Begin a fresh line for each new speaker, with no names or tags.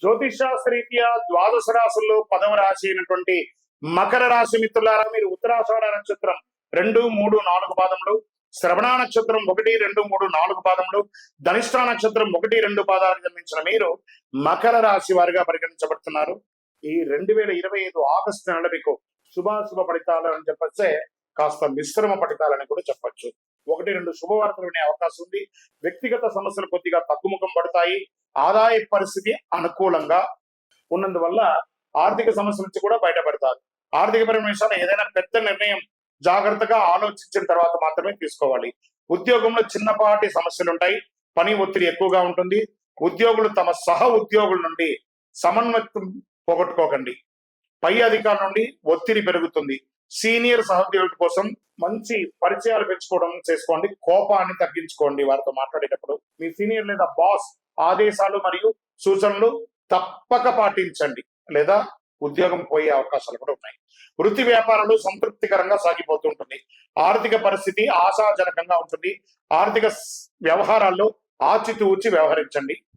జ్యోతిషాస్త్రరీత్యా ద్వాదశ రాశుల్లో 10వ రాశి అయినటువంటి మకర రాశి మిత్రులారా, మీరు ఉత్తరాషాఢ నక్షత్రం 2, 3, 4 పాదములు, శ్రవణ నక్షత్రం 1, 2, 3, 4 పాదములు, ధనిష్ట నక్షత్రం 1, 2 పాదాలకు జన్మించిన మీరు మకర రాశి వారిగా పరిగణించబడుతున్నారు. ఈ 2025 ఆగస్టు నెల మీకు శుభాశుభ ఫలితాలు అని చెప్పొచ్చే కాస్త మిశ్రమ ఫలితాలని కూడా చెప్పొచ్చు. 1, 2 శుభవార్తలు వినే అవకాశం ఉంది. వ్యక్తిగత సమస్యలు కొద్దిగా తగ్గుముఖం పడతాయి. ఆదాయ పరిస్థితి అనుకూలంగా ఉన్నందువల్ల ఆర్థిక సమస్యల నుంచి కూడా బయటపడతారు. ఆర్థికపరమైన విషయాలు ఏదైనా పెద్ద నిర్ణయం జాగ్రత్తగా ఆలోచించిన తర్వాత మాత్రమే తీసుకోవాలి. ఉద్యోగంలో చిన్నపాటి సమస్యలు ఉంటాయి. పని ఒత్తిడి ఎక్కువగా ఉంటుంది. ఉద్యోగులు తమ సహ ఉద్యోగుల నుండి సమన్వయం పోగొట్టుకోకండి. పై అధికారుల నుండి ఒత్తిడి పెరుగుతుంది. సీనియర్ సహోద్యోగుల కోసం మంచి పరిచయాలు పెంచుకోవడం చేసుకోండి. కోపాన్ని తగ్గించుకోండి. వారితో మాట్లాడేటప్పుడు మీ సీనియర్ లేదా బాస్ ఆదేశాలు మరియు సూచనలు తప్పక పాటించండి, లేదా ఉద్యోగం పోయే అవకాశాలు కూడా ఉన్నాయి. వృత్తి వ్యాపారాలు సంతృప్తికరంగా సాగిపోతుంటుంది. ఆర్థిక పరిస్థితి ఆశాజనకంగా ఉంటుంది. ఆర్థిక వ్యవహారాల్లో ఆచితూచి వ్యవహరించండి.